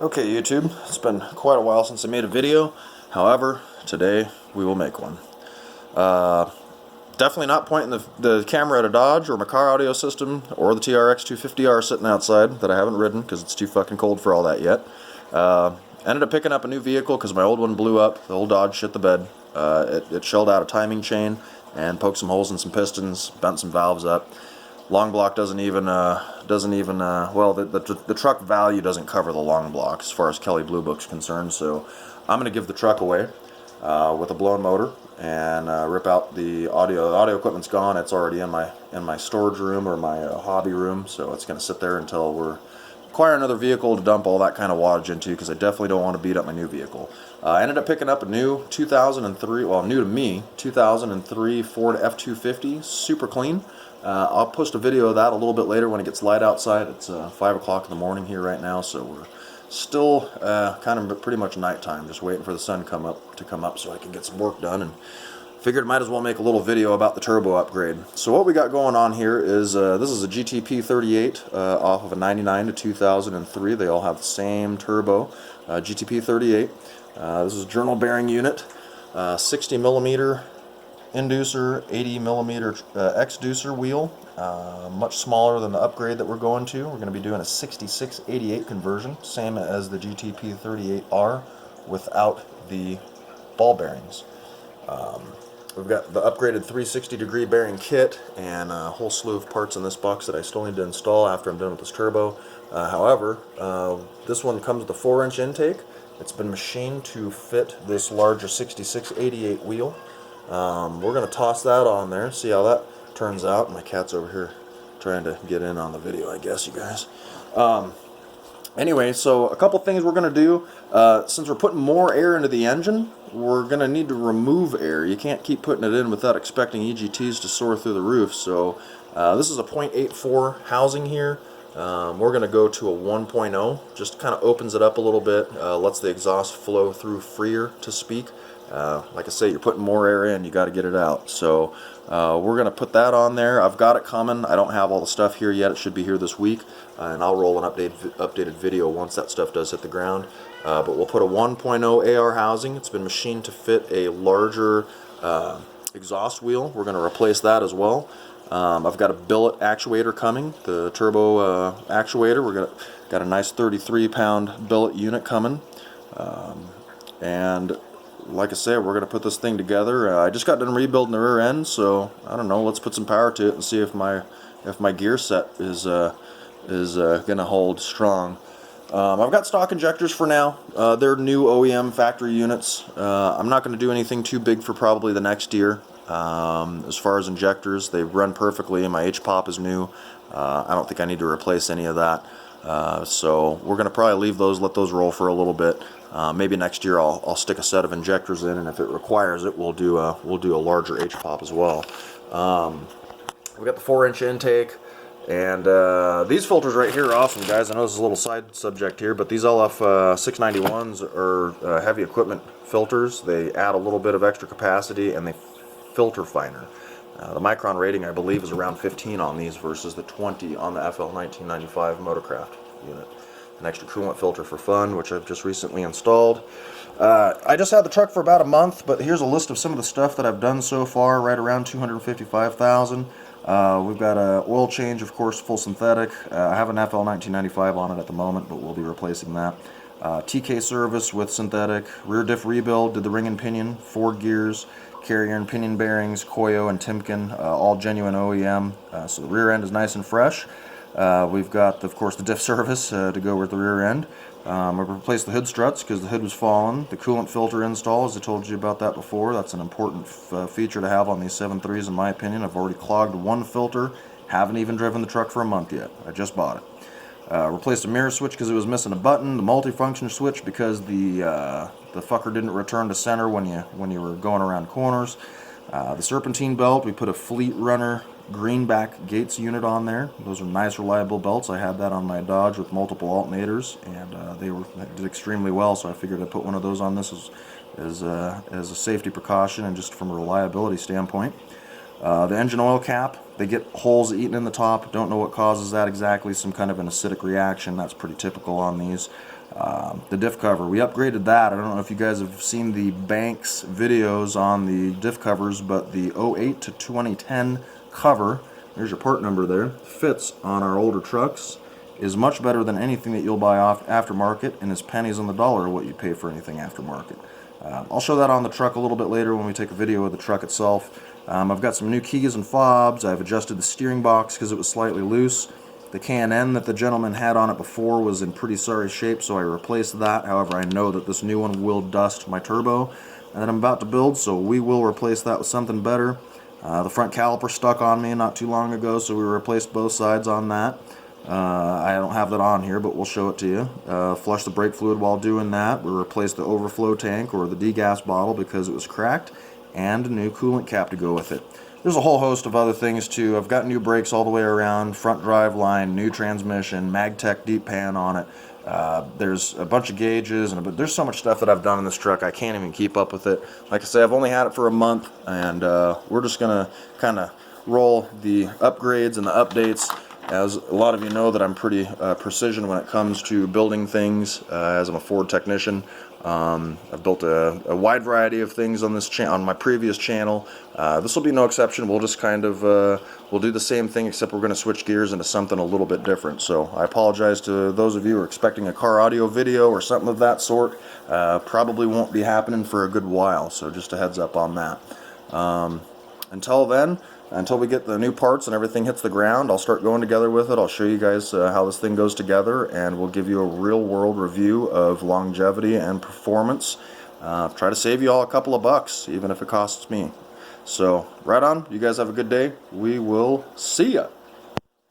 Okay, YouTube, it's been quite a while since I made a video. However, today we will make one. Definitely not pointing the camera at a Dodge or my car audio system or the TRX 250R sitting outside that I haven't ridden because it's too fucking cold for all that yet. Ended up picking up a new vehicle because my old one blew up. The old Dodge shit the bed. It shelled out a timing chain and poked some holes in some pistons, bent some valves up. Long block doesn't even well, the truck value doesn't cover the long block as far as Kelly Blue Book's concerned, so I'm going to give the truck away with a blown motor and rip out the audio. The audio equipment's gone. It's already in my storage room or my hobby room, so it's going to sit there until we're acquire another vehicle to dump all that kind of wattage into, because I definitely don't want to beat up my new vehicle. I ended up picking up a new 2003, well, new to me, 2003 Ford F-250, super clean. I'll post a video of that a little bit later when it gets light outside. It's 5 o'clock in the morning here right now, so we're still kind of pretty much nighttime, just waiting for the sun to come up so I can get some work done, and figured might as well make a little video about the turbo upgrade. So what we got going on here is this is a GTP 38 off of a 99 to 2003. They all have the same turbo, GTP 38. This is a journal bearing unit, 60 millimeter inducer, 80 millimeter exducer wheel, much smaller than the upgrade that we're going to. We're going to be doing a 6688 conversion, same as the GTP 38R without the ball bearings. We've got the upgraded 360-degree bearing kit and a whole slew of parts in this box that I still need to install after I'm done with this turbo. However, this one comes with a 4-inch intake. It's been machined to fit this larger 6688 wheel. We're going to toss that on there, see how that turns out. My cat's over here trying to get in on the video, I guess, you guys. Anyway, so a couple things we're going to do. Since we're putting more air into the engine, we're going to need to remove air. You can't keep putting it in without expecting EGTs to soar through the roof. So this is a 0.84 housing here. We're going to go to a 1.0. Just kind of opens it up a little bit, lets the exhaust flow through freer, to speak. Like I say, you're putting more air in, you got to get it out. So we're going to put that on there. I've got it coming. I don't have all the stuff here yet. It should be here this week, and I'll roll an updated video once that stuff does hit the ground. But we'll put a 1.0 AR housing. It's been machined to fit a larger exhaust wheel. We're going to replace that as well. I've got a billet actuator coming, the turbo actuator. Got a nice 33-pound billet unit coming, and like I said, we're going to put this thing together. I just got done rebuilding the rear end, so I don't know. Let's put some power to it and see if my gear set is going to hold strong. I've got stock injectors for now. They're new OEM factory units. I'm not going to do anything too big for probably the next year. As far as injectors, they run perfectly, and my H-pop is new. I don't think I need to replace any of that. So we're going to probably leave those, let those roll for a little bit. Maybe next year I'll stick a set of injectors in, and if it requires it, we'll do a larger H-pop as well. We've got the 4-inch intake, and these filters right here are awesome, guys. I know this is a little side subject here, but these LF 691s are heavy equipment filters. They add a little bit of extra capacity, and they filter finer. The micron rating, I believe, is around 15 on these versus the 20 on the FL 1995 Motorcraft unit. An extra coolant filter for fun, which I've just recently installed. I just had the truck for about a month, but here's a list of some of the stuff that I've done so far, right around $255,000. We've got an oil change, of course, full synthetic. I have an FL 1995 on it at the moment, but we'll be replacing that. TK service with synthetic. Rear diff rebuild, did the ring and pinion, 4 gears, carrier and pinion bearings, Koyo and Timken, all genuine OEM. So the rear end is nice and fresh. We've got, of course, the diff service to go with the rear end. I've replaced the hood struts because the hood was fallen. The coolant filter install, as I told you about that before, that's an important feature to have on these 7.3s in my opinion. I've already clogged one filter, haven't even driven the truck for a month yet. I just bought it. Replaced a mirror switch because it was missing a button. The multifunction switch because the fucker didn't return to center when you were going around corners. The serpentine belt, we put a Fleet Runner greenback Gates unit on there. Those are nice, reliable belts. I had that on my Dodge with multiple alternators, and they did extremely well. So I figured I'd put one of those on this as a safety precaution and just from a reliability standpoint. The engine oil cap, they get holes eaten in the top. Don't know what causes that exactly. Some kind of an acidic reaction. That's pretty typical on these. The diff cover, we upgraded that. I don't know if you guys have seen the Banks videos on the diff covers, but the 08 to 2010 cover, there's your part number there, fits on our older trucks, is much better than anything that you'll buy off aftermarket, and is pennies on the dollar what you pay for anything aftermarket. I'll show that on the truck a little bit later when we take a video of the truck itself. I've got some new keys and fobs. I've adjusted the steering box because it was slightly loose. The K&N that the gentleman had on it before was in pretty sorry shape, so I replaced that. However, I know that this new one will dust my turbo that I'm about to build, so we will replace that with something better. The front caliper stuck on me not too long ago, so we replaced both sides on that. I don't have that on here, but we'll show it to you. Flush the brake fluid while doing that. We replaced the overflow tank or the degas bottle because it was cracked, and a new coolant cap to go with it. There's a whole host of other things too. I've got new brakes all the way around, front drive line, new transmission, MagTech deep pan on it. There's a bunch of gauges, but there's so much stuff that I've done in this truck I can't even keep up with it. Like I say, I've only had it for a month, and we're just gonna kind of roll the upgrades and the updates. As a lot of you know that I'm pretty precision when it comes to building things, as I'm a Ford technician. I've built a wide variety of things on this on my previous channel. This will be no exception. We'll just kind of we'll do the same thing, except we're going to switch gears into something a little bit different. So I apologize to those of you who are expecting a car audio video or something of that sort. Probably won't be happening for a good while, so just a heads up on that. Until then, until we get the new parts and everything hits the ground, I'll start going together with it. I'll show you guys how this thing goes together, and we'll give you a real world review of longevity and performance. Try to save you all a couple of bucks, even if it costs me. So right on, you guys have a good day. We will see ya.